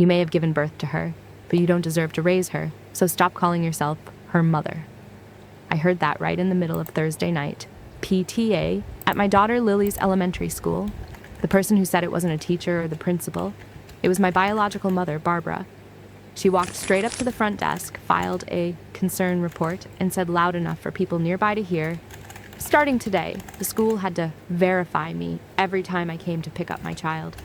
You may have given birth to her, but you don't deserve to raise her, so stop calling yourself her mother. I heard that right in the middle of Thursday night. PTA at my daughter Lily's elementary school. The person who said it wasn't a teacher or the principal. It was my biological mother, Barbara. She walked straight up to the front desk, filed a concern report, and said loud enough for people nearby to hear, "Starting today, the school had to verify me every time I came to pick up my child."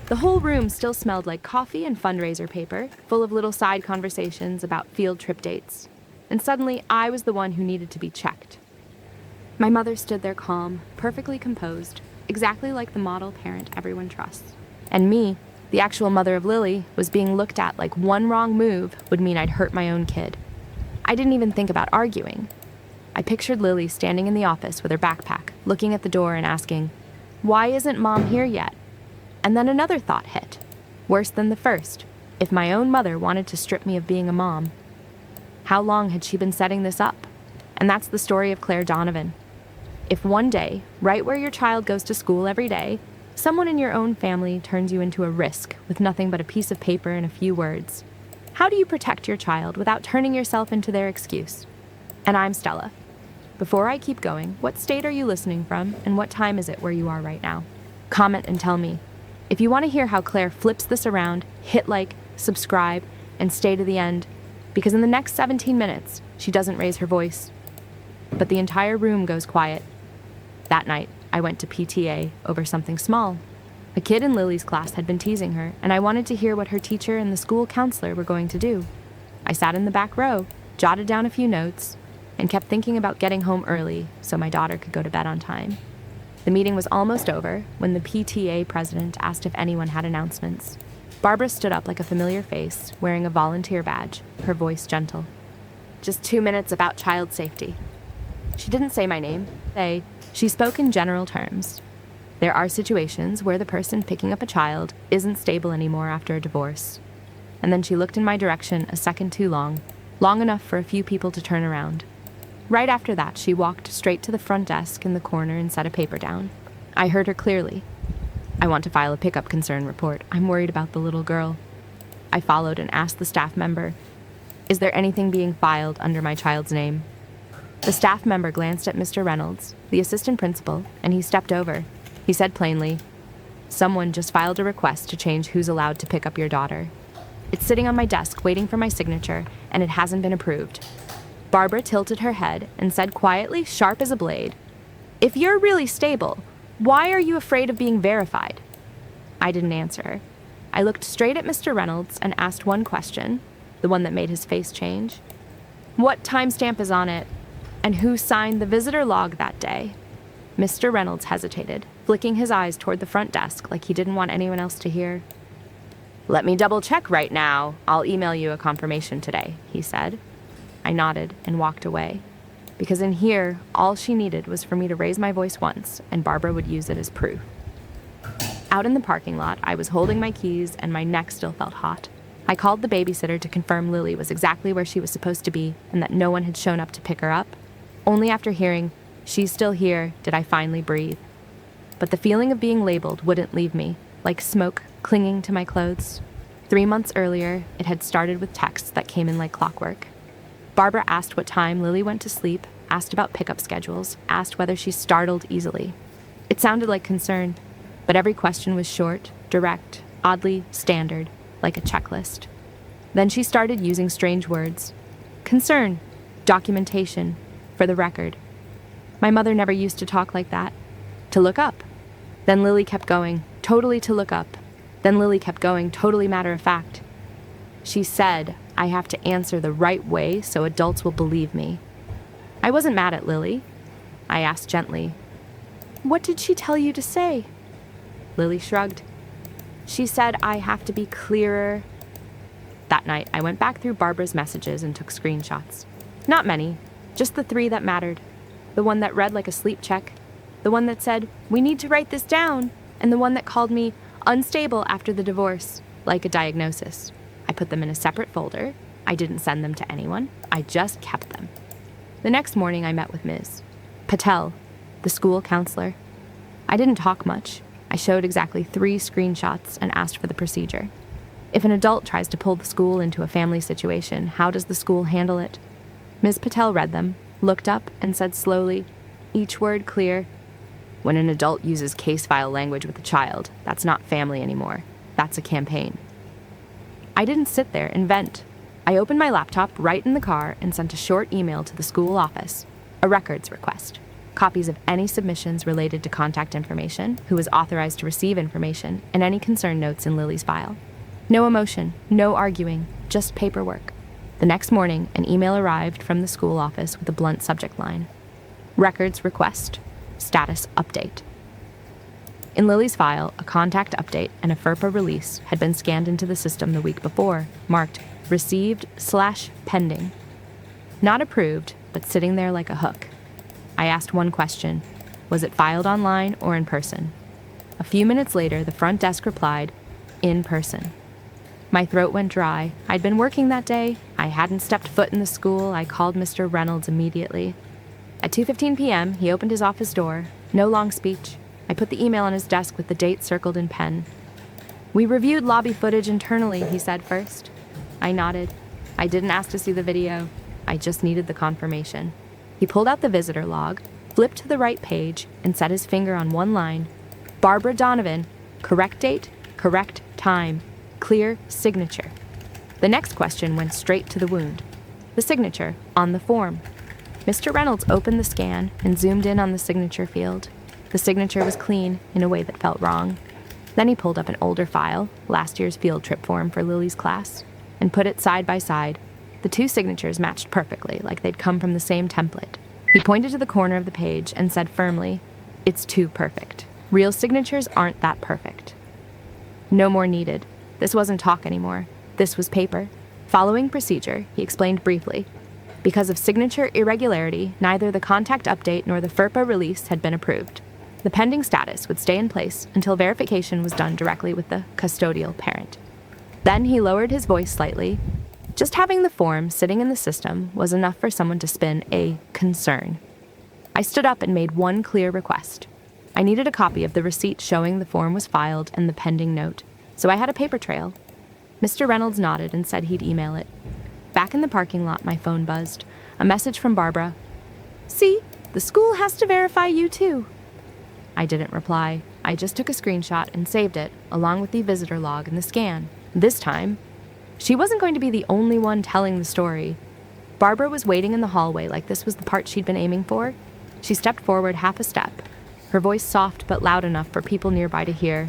The whole room still smelled like coffee and fundraiser paper, full of little side conversations about field trip dates. And suddenly, I was the one who needed to be checked. My mother stood there calm, perfectly composed, exactly like the model parent everyone trusts. And me, the actual mother of Lily, was being looked at like one wrong move would mean I'd hurt my own kid. I didn't even think about arguing. I pictured Lily standing in the office with her backpack, looking at the door and asking, "Why isn't Mom here yet?" And then another thought hit. Worse than the first. If my own mother wanted to strip me of being a mom, how long had she been setting this up? And that's the story of Claire Donovan. If one day, right where your child goes to school every day, someone in your own family turns you into a risk with nothing but a piece of paper and a few words, how do you protect your child without turning yourself into their excuse? And I'm Stella. Before I keep going, what state are you listening from, and what time is it where you are right now? Comment and tell me. If you want to hear how Claire flips this around, hit like, subscribe, and stay to the end, because in the next 17 minutes, she doesn't raise her voice. But the entire room goes quiet. That night, I went to PTA over something small. A kid in Lily's class had been teasing her, and I wanted to hear what her teacher and the school counselor were going to do. I sat in the back row, jotted down a few notes, and kept thinking about getting home early so my daughter could go to bed on time. The meeting was almost over when the PTA president asked if anyone had announcements. Barbara stood up like a familiar face, wearing a volunteer badge, her voice gentle. "Just 2 minutes about child safety." She didn't say my name. She spoke in general terms. There are situations where the person picking up a child isn't stable anymore after a divorce. And then she looked in my direction a second too long enough for a few people to turn around. Right after that, she walked straight to the front desk in the corner and set a paper down. I heard her clearly. "I want to file a pickup concern report. I'm worried about the little girl." I followed and asked the staff member, "Is there anything being filed under my child's name?" The staff member glanced at Mr. Reynolds, the assistant principal, and he stepped over. He said plainly, "Someone just filed a request to change who's allowed to pick up your daughter. It's sitting on my desk waiting for my signature, and it hasn't been approved." Barbara tilted her head and said quietly, sharp as a blade, "If you're really stable, why are you afraid of being verified?" I didn't answer her. I looked straight at Mr. Reynolds and asked one question, the one that made his face change. "What timestamp is on it? And who signed the visitor log that day?" Mr. Reynolds hesitated, flicking his eyes toward the front desk like he didn't want anyone else to hear. "Let me double check right now. I'll email you a confirmation today," he said. I nodded and walked away, because in here, all she needed was for me to raise my voice once, and Barbara would use it as proof. Out in the parking lot, I was holding my keys and my neck still felt hot. I called the babysitter to confirm Lily was exactly where she was supposed to be and that no one had shown up to pick her up. Only after hearing, "She's still here," did I finally breathe. But the feeling of being labeled wouldn't leave me, like smoke clinging to my clothes. 3 months earlier, it had started with texts that came in like clockwork. Barbara asked what time Lily went to sleep, asked about pickup schedules, asked whether she startled easily. It sounded like concern, but every question was short, direct, oddly standard, like a checklist. Then she started using strange words. Concern, documentation, for the record. My mother never used to talk like that. To look up. Then Lily kept going, totally to look up. Then Lily kept going, totally matter of fact. She said, I have to answer the right way so adults will believe me. I wasn't mad at Lily. I asked gently, "What did she tell you to say?" Lily shrugged. "She said I have to be clearer." That night, I went back through Barbara's messages and took screenshots. Not many, just the 3 that mattered. The one that read like a sleep check, the one that said, "We need to write this down," and the one that called me unstable after the divorce, like a diagnosis. I put them in a separate folder. I didn't send them to anyone. I just kept them. The next morning, I met with Ms. Patel, the school counselor. I didn't talk much. I showed exactly 3 screenshots and asked for the procedure. If an adult tries to pull the school into a family situation, how does the school handle it? Ms. Patel read them, looked up, and said slowly, each word clear, "When an adult uses case file language with a child, that's not family anymore. That's a campaign." I didn't sit there and vent. I opened my laptop right in the car and sent a short email to the school office, a records request, copies of any submissions related to contact information, who was authorized to receive information, and any concern notes in Lily's file. No emotion, no arguing, just paperwork. The next morning, an email arrived from the school office with a blunt subject line. Records request, status update. In Lily's file, a contact update and a FERPA release had been scanned into the system the week before, marked received/pending. Not approved, but sitting there like a hook. I asked one question: was it filed online or in person? A few minutes later, the front desk replied, in person. My throat went dry. I'd been working that day. I hadn't stepped foot in the school. I called Mr. Reynolds immediately. At 2:15 p.m., he opened his office door. No long speech. I put the email on his desk with the date circled in pen. "We reviewed lobby footage internally," he said first. I nodded. I didn't ask to see the video. I just needed the confirmation. He pulled out the visitor log, flipped to the right page, and set his finger on one line. Barbara Donovan, correct date, correct time, clear signature. The next question went straight to the wound. The signature on the form. Mr. Reynolds opened the scan and zoomed in on the signature field. The signature was clean in a way that felt wrong. Then he pulled up an older file, last year's field trip form for Lily's class, and put it side by side. The two signatures matched perfectly, like they'd come from the same template. He pointed to the corner of the page and said firmly, "It's too perfect. Real signatures aren't that perfect." No more needed. This wasn't talk anymore. This was paper. Following procedure, he explained briefly. Because of signature irregularity, neither the contact update nor the FERPA release had been approved. The pending status would stay in place until verification was done directly with the custodial parent. Then he lowered his voice slightly. Just having the form sitting in the system was enough for someone to spin a concern. I stood up and made one clear request. I needed a copy of the receipt showing the form was filed and the pending note, so I had a paper trail. Mr. Reynolds nodded and said he'd email it. Back in the parking lot, my phone buzzed. A message from Barbara. "See, the school has to verify you too." I didn't reply. I just took a screenshot and saved it, along with the visitor log and the scan. This time, she wasn't going to be the only one telling the story. Barbara was waiting in the hallway like this was the part she'd been aiming for. She stepped forward half a step, her voice soft but loud enough for people nearby to hear.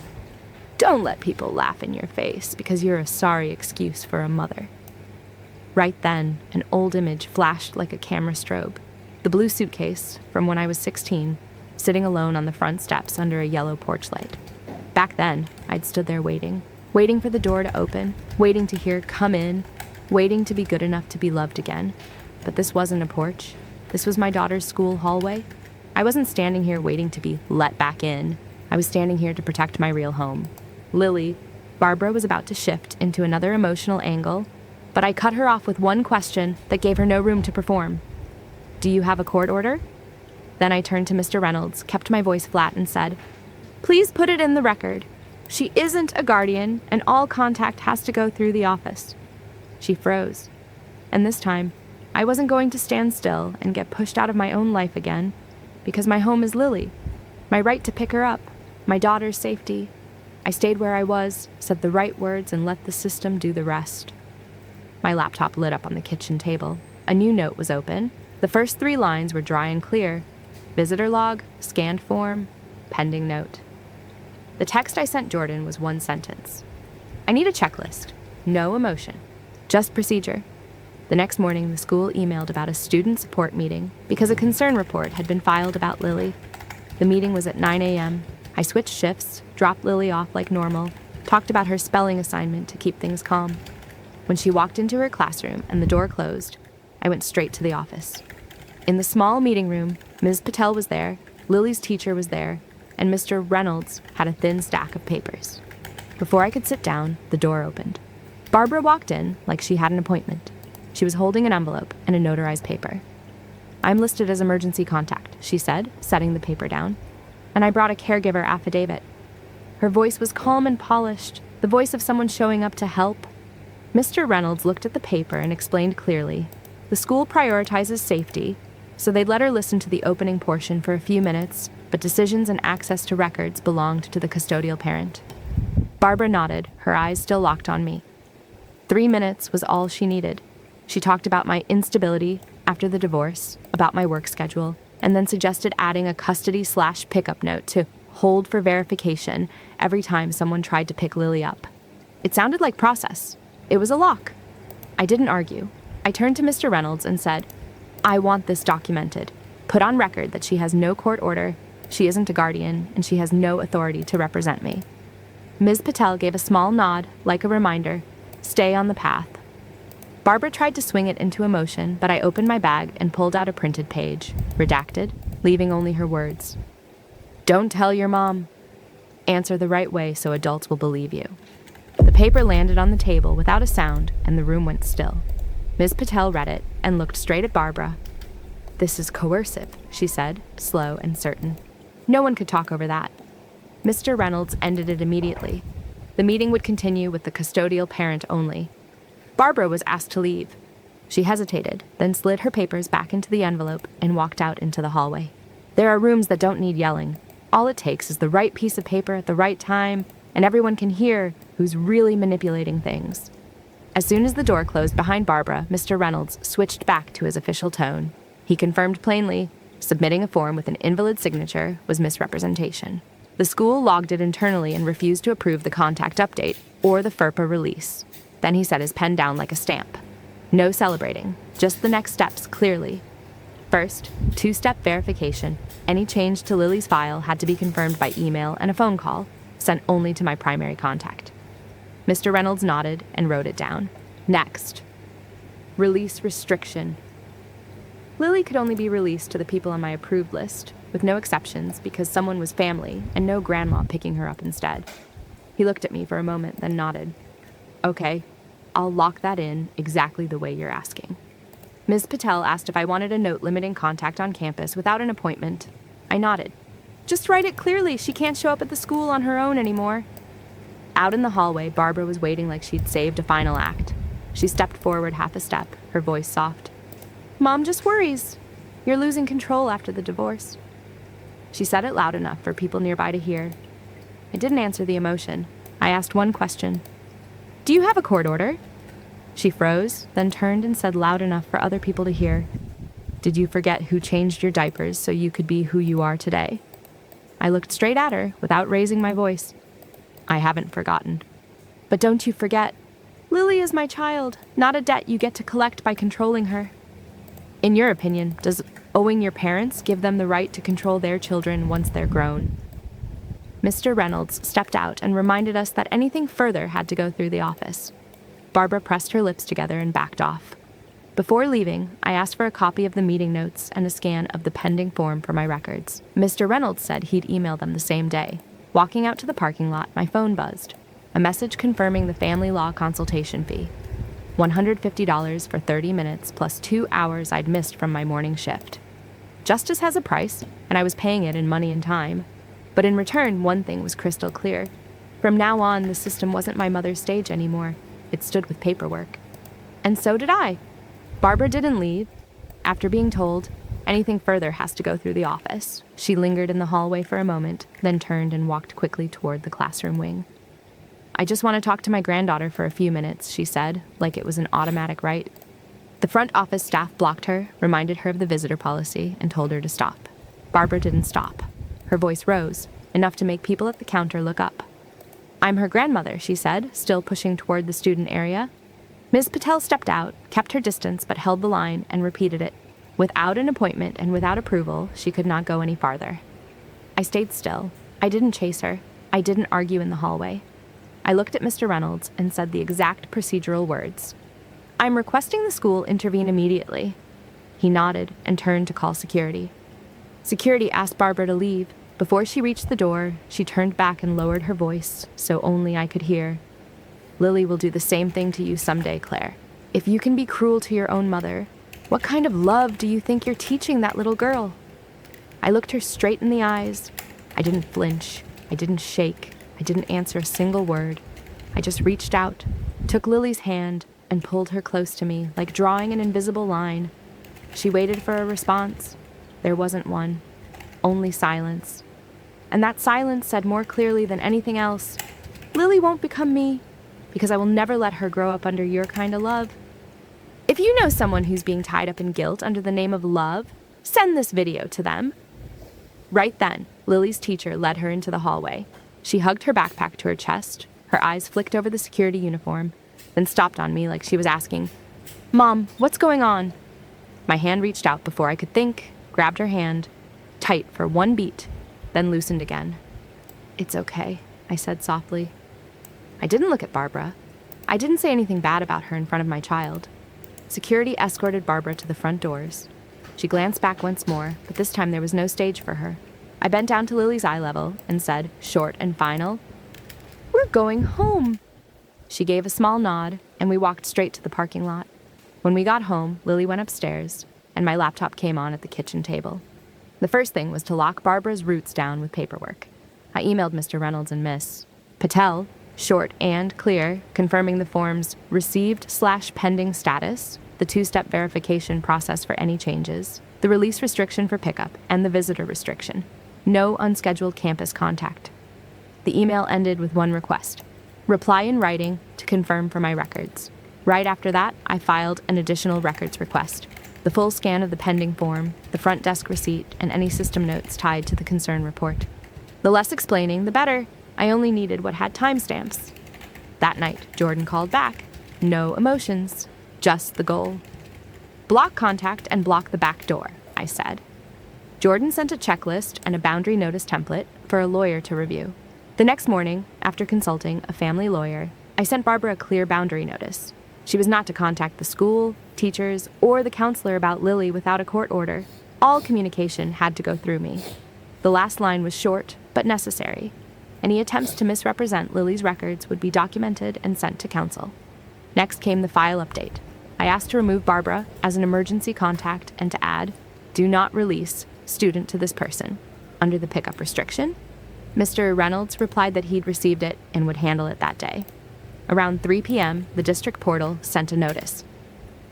"Don't let people laugh in your face because you're a sorry excuse for a mother." Right then, an old image flashed like a camera strobe. The blue suitcase, from when I was 16, sitting alone on the front steps under a yellow porch light. Back then, I'd stood there waiting for the door to open, waiting to hear "come in," waiting to be good enough to be loved again. But this wasn't a porch. This was my daughter's school hallway. I wasn't standing here waiting to be let back in. I was standing here to protect my real home. Lily, Barbara was about to shift into another emotional angle, but I cut her off with one question that gave her no room to perform. "Do you have a court order?" Then I turned to Mr. Reynolds, kept my voice flat, and said, "Please put it in the record. She isn't a guardian, and all contact has to go through the office." She froze. And this time, I wasn't going to stand still and get pushed out of my own life again, because my home is Lily, my right to pick her up, my daughter's safety. I stayed where I was, said the right words, and let the system do the rest. My laptop lit up on the kitchen table. A new note was open. The first 3 lines were dry and clear. Visitor log, scanned form, pending note. The text I sent Jordan was one sentence. I need a checklist. No emotion. Just procedure. The next morning, the school emailed about a student support meeting because a concern report had been filed about Lily. The meeting was at 9 a.m. I switched shifts, dropped Lily off like normal, talked about her spelling assignment to keep things calm. When she walked into her classroom and the door closed, I went straight to the office. In the small meeting room, Ms. Patel was there, Lily's teacher was there, and Mr. Reynolds had a thin stack of papers. Before I could sit down, the door opened. Barbara walked in like she had an appointment. She was holding an envelope and a notarized paper. "I'm listed as emergency contact," she said, setting the paper down. "And I brought a caregiver affidavit." Her voice was calm and polished, The voice of someone showing up to help. Mr. Reynolds looked at the paper and explained clearly. The school prioritizes safety, so they'd let her listen to the opening portion for a few minutes, but decisions and access to records belonged to the custodial parent. Barbara nodded, her eyes still locked on me. 3 minutes was all she needed. She talked about my instability after the divorce, about my work schedule, and then suggested adding a custody/pickup note to hold for verification every time someone tried to pick Lily up. It sounded like process. It was a lock. I didn't argue. I turned to Mr. Reynolds and said, I want this documented. Put on record that she has no court order, she isn't a guardian, and she has no authority to represent me. Ms. Patel gave a small nod, like a reminder, stay on the path. Barbara tried to swing it into emotion, but I opened my bag and pulled out a printed page, redacted, leaving only her words. Don't tell your mom. Answer the right way so adults will believe you. The paper landed on the table without a sound, and the room went still. Ms. Patel read it and looked straight at Barbara. This is coercive, she said, slow and certain. No one could talk over that. Mr. Reynolds ended it immediately. The meeting would continue with the custodial parent only. Barbara was asked to leave. She hesitated, then slid her papers back into the envelope and walked out into the hallway. There are rooms that don't need yelling. All it takes is the right piece of paper at the right time, and everyone can hear who's really manipulating things. As soon as the door closed behind Barbara, Mr. Reynolds switched back to his official tone. He confirmed plainly, submitting a form with an invalid signature was misrepresentation. The school logged it internally and refused to approve the contact update or the FERPA release. Then he set his pen down like a stamp. No celebrating, just the next steps clearly. First, 2-step verification. Any change to Lily's file had to be confirmed by email and a phone call, sent only to my primary contact. Mr. Reynolds nodded and wrote it down. Next, release restriction. Lily could only be released to the people on my approved list, with no exceptions because someone was family and no grandma picking her up instead. He looked at me for a moment, then nodded. Okay, I'll lock that in exactly the way you're asking. Ms. Patel asked if I wanted a note limiting contact on campus without an appointment. I nodded. Just write it clearly. She can't show up at the school on her own anymore. Out in the hallway, Barbara was waiting like she'd saved a final act. She stepped forward half a step, her voice soft. Mom just worries. You're losing control after the divorce. She said it loud enough for people nearby to hear. I didn't answer the emotion. I asked one question. Do you have a court order? She froze, then turned and said loud enough for other people to hear. Did you forget who changed your diapers so you could be who you are today? I looked straight at her without raising my voice. I haven't forgotten. But don't you forget, Lily is my child, not a debt you get to collect by controlling her. In your opinion, does owing your parents give them the right to control their children once they're grown? Mr. Reynolds stepped out and reminded us that anything further had to go through the office. Barbara pressed her lips together and backed off. Before leaving, I asked for a copy of the meeting notes and a scan of the pending form for my records. Mr. Reynolds said he'd email them the same day. Walking out to the parking lot, my phone buzzed. A message confirming the family law consultation fee. $150 for 30 minutes plus 2 hours I'd missed from my morning shift. Justice has a price, and I was paying it in money and time. But in return, one thing was crystal clear. From now on, the system wasn't my mother's stage anymore. It stood with paperwork. And so did I. Barbara didn't leave. After being told, anything further has to go through the office, she lingered in the hallway for a moment, then turned and walked quickly toward the classroom wing. I just want to talk to my granddaughter for a few minutes, she said, like it was an automatic right. The front office staff blocked her, reminded her of the visitor policy, and told her to stop. Barbara didn't stop. Her voice rose, enough to make people at the counter look up. I'm her grandmother, she said, still pushing toward the student area. Ms. Patel stepped out, kept her distance, but held the line and repeated it. Without an appointment and without approval, she could not go any farther. I stayed still. I didn't chase her. I didn't argue in the hallway. I looked at Mr. Reynolds and said the exact procedural words. I'm requesting the school intervene immediately. He nodded and turned to call security. Security asked Barbara to leave. Before she reached the door, she turned back and lowered her voice, so only I could hear. Lily will do the same thing to you someday, Claire. If you can be cruel to your own mother, what kind of love do you think you're teaching that little girl? I looked her straight in the eyes. I didn't flinch. I didn't shake. I didn't answer a single word. I just reached out, took Lily's hand, and pulled her close to me, like drawing an invisible line. She waited for a response. There wasn't one, only silence. And that silence said more clearly than anything else, Lily won't become me, because I will never let her grow up under your kind of love. If you know someone who's being tied up in guilt under the name of love, send this video to them. Right then, Lily's teacher led her into the hallway. She hugged her backpack to her chest, her eyes flicked over the security uniform, then stopped on me like she was asking, "Mom, what's going on?" My hand reached out before I could think, grabbed her hand, tight for one beat, then loosened again. "It's okay," I said softly. I didn't look at Barbara. I didn't say anything bad about her in front of my child. Security escorted Barbara to the front doors. She glanced back once more, but this time there was no stage for her. I bent down to Lily's eye level and said, short and final, "We're going home." She gave a small nod, and we walked straight to the parking lot. When we got home, Lily went upstairs, and my laptop came on at the kitchen table. The first thing was to lock Barbara's roots down with paperwork. I emailed Mr. Reynolds and Miss Patel, short and clear, confirming the form's received/pending status, the two-step verification process for any changes, the release restriction for pickup, and the visitor restriction. No unscheduled campus contact. The email ended with one request: reply in writing to confirm for my records. Right after that, I filed an additional records request: the full scan of the pending form, the front desk receipt, and any system notes tied to the concern report. The less explaining, the better. I only needed what had timestamps. That night, Jordan called back. No emotions, just the goal. "Block contact and block the back door," I said. Jordan sent a checklist and a boundary notice template for a lawyer to review. The next morning, after consulting a family lawyer, I sent Barbara a clear boundary notice. She was not to contact the school, teachers, or the counselor about Lily without a court order. All communication had to go through me. The last line was short, but necessary. Any attempts to misrepresent Lily's records would be documented and sent to counsel. Next came the file update. I asked to remove Barbara as an emergency contact and to add, "Do not release student to this person," under the pickup restriction. Mr. Reynolds replied that he'd received it and would handle it that day. Around 3 p.m., the district portal sent a notice.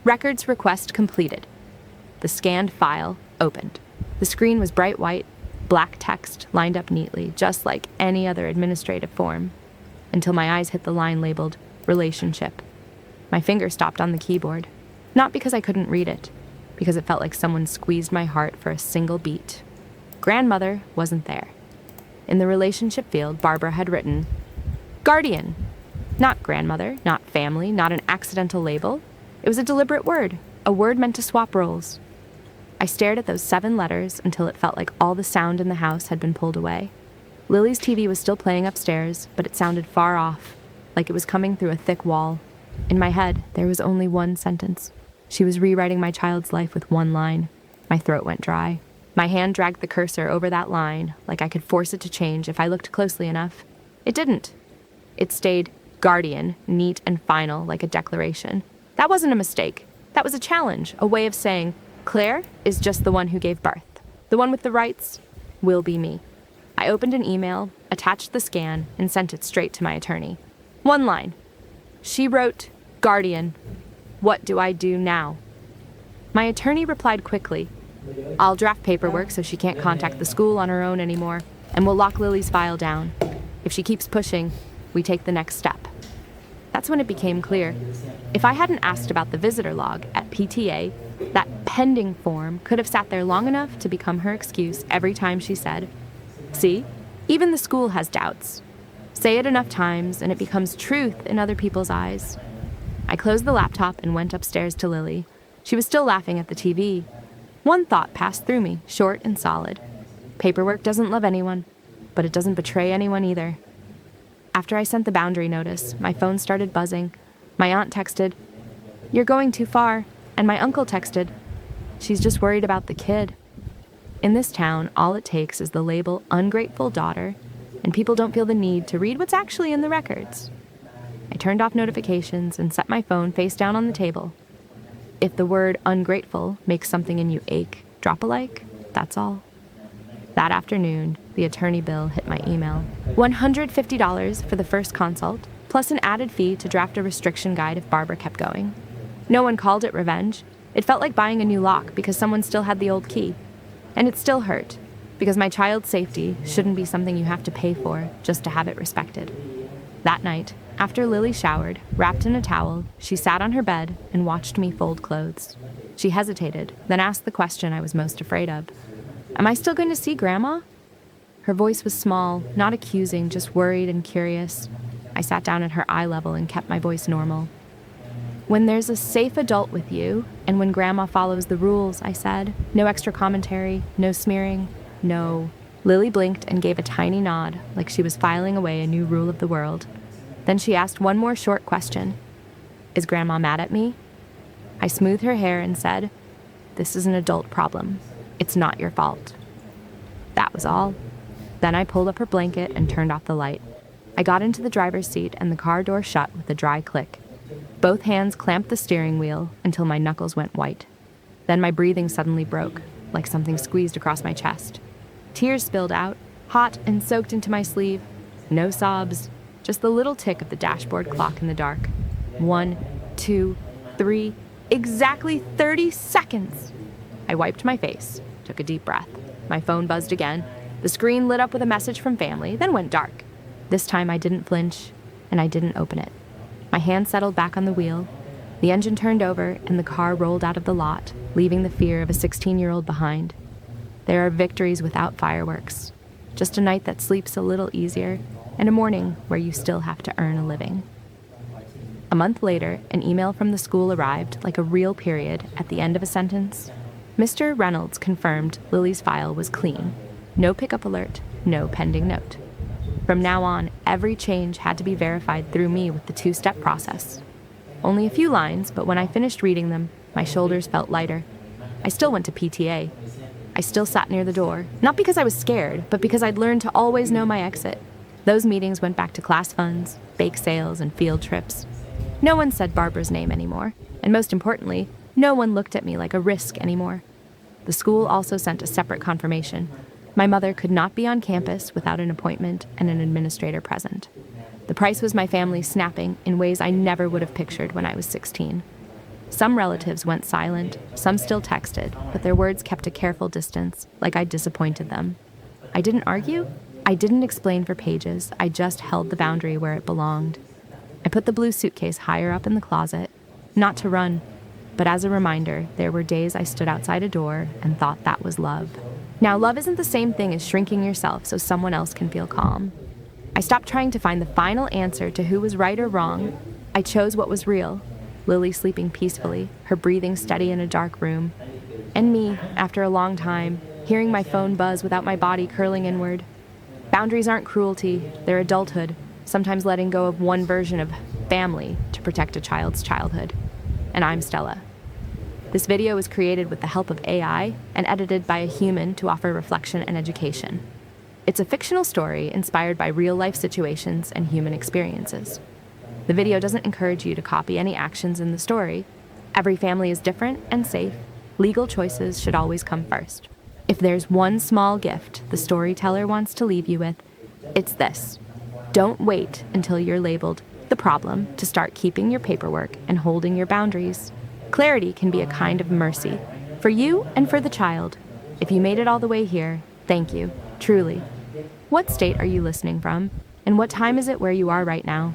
Records request completed. The scanned file opened. The screen was bright white, black text lined up neatly, just like any other administrative form, until my eyes hit the line labeled relationship. My finger stopped on the keyboard, not because I couldn't read it, because it felt like someone squeezed my heart for a single beat. Grandmother wasn't there. In the relationship field, Barbara had written, guardian. Not grandmother, not family, not an accidental label. It was a deliberate word, a word meant to swap roles. I stared at those 7 letters until it felt like all the sound in the house had been pulled away. Lily's TV was still playing upstairs, but it sounded far off, like it was coming through a thick wall. In my head, there was only one sentence. She was rewriting my child's life with one line. My throat went dry. My hand dragged the cursor over that line, like I could force it to change if I looked closely enough. It didn't. It stayed guardian, neat and final, like a declaration. That wasn't a mistake. That was a challenge, a way of saying, Claire is just the one who gave birth. The one with the rights will be me. I opened an email, attached the scan, and sent it straight to my attorney. One line. She wrote, guardian, what do I do now? My attorney replied quickly, I'll draft paperwork so she can't contact the school on her own anymore, and we'll lock Lily's file down. If she keeps pushing, we take the next step. That's when it became clear. If I hadn't asked about the visitor log at PTA, that pending form could have sat there long enough to become her excuse every time she said, see, even the school has doubts. Say it enough times and it becomes truth in other people's eyes. I closed the laptop and went upstairs to Lily. She was still laughing at the TV. One thought passed through me, short and solid. Paperwork doesn't love anyone, but it doesn't betray anyone either. After I sent the boundary notice, my phone started buzzing. My aunt texted, you're going too far, and my uncle texted, she's just worried about the kid. In this town, all it takes is the label ungrateful daughter, and people don't feel the need to read what's actually in the records. I turned off notifications and set my phone face down on the table. If the word ungrateful makes something in you ache, drop a like, that's all. That afternoon, the attorney bill hit my email. $150 for the first consult, plus an added fee to draft a restriction guide if Barbara kept going. No one called it revenge. It felt like buying a new lock because someone still had the old key. And it still hurt, because my child's safety shouldn't be something you have to pay for just to have it respected. That night, after Lily showered, wrapped in a towel, she sat on her bed and watched me fold clothes. She hesitated, then asked the question I was most afraid of. Am I still going to see Grandma? Her voice was small, not accusing, just worried and curious. I sat down at her eye level and kept my voice normal. When there's a safe adult with you, and when Grandma follows the rules, I said. No extra commentary, no smearing, no. Lily blinked and gave a tiny nod, like she was filing away a new rule of the world. Then she asked one more short question. Is Grandma mad at me? I smoothed her hair and said, this is an adult problem. It's not your fault. That was all. Then I pulled up her blanket and turned off the light. I got into the driver's seat and the car door shut with a dry click. Both hands clamped the steering wheel until my knuckles went white. Then my breathing suddenly broke, like something squeezed across my chest. Tears spilled out, hot and soaked into my sleeve. No sobs, just the little tick of the dashboard clock in the dark. 1, 2, 3, exactly 30 seconds. I wiped my face, took a deep breath. My phone buzzed again. The screen lit up with a message from family, then went dark. This time I didn't flinch, and I didn't open it. My hand settled back on the wheel. The engine turned over, and the car rolled out of the lot, leaving the fear of a 16-year-old behind. There are victories without fireworks. Just a night that sleeps a little easier, and a morning where you still have to earn a living. A month later, an email from the school arrived, like a real period, at the end of a sentence. Mr. Reynolds confirmed Lily's file was clean. No pickup alert, no pending note. From now on, every change had to be verified through me with the 2-step process. Only a few lines, but when I finished reading them, my shoulders felt lighter. I still went to PTA. I still sat near the door, not because I was scared, but because I'd learned to always know my exit. Those meetings went back to class funds, bake sales, and field trips. No one said Barbara's name anymore, and most importantly, no one looked at me like a risk anymore. The school also sent a separate confirmation. My mother could not be on campus without an appointment and an administrator present. The price was my family snapping in ways I never would have pictured when I was 16. Some relatives went silent, some still texted, but their words kept a careful distance, like I'd disappointed them. I didn't argue. I didn't explain for pages. I just held the boundary where it belonged. I put the blue suitcase higher up in the closet, not to run, but as a reminder, there were days I stood outside a door and thought that was love. Now, love isn't the same thing as shrinking yourself so someone else can feel calm. I stopped trying to find the final answer to who was right or wrong. I chose what was real. Lily sleeping peacefully, her breathing steady in a dark room. And me, after a long time, hearing my phone buzz without my body curling inward. Boundaries aren't cruelty, they're adulthood, sometimes letting go of one version of family to protect a child's childhood. And I'm Stella. This video was created with the help of AI and edited by a human to offer reflection and education. It's a fictional story inspired by real-life situations and human experiences. The video doesn't encourage you to copy any actions in the story. Every family is different and safe. Legal choices should always come first. If there's one small gift the storyteller wants to leave you with, it's this. Don't wait until you're labeled the problem to start keeping your paperwork and holding your boundaries. Clarity can be a kind of mercy, for you and for the child. If you made it all the way here, thank you, truly. What state are you listening from? And what time is it where you are right now?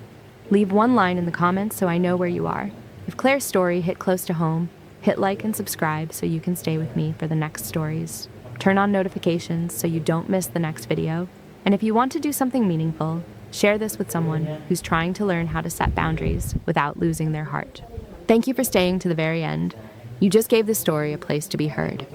Leave one line in the comments so I know where you are. If Claire's story hit close to home, hit like and subscribe so you can stay with me for the next stories. Turn on notifications so you don't miss the next video. And if you want to do something meaningful, share this with someone who's trying to learn how to set boundaries without losing their heart. Thank you for staying to the very end. You just gave this story a place to be heard.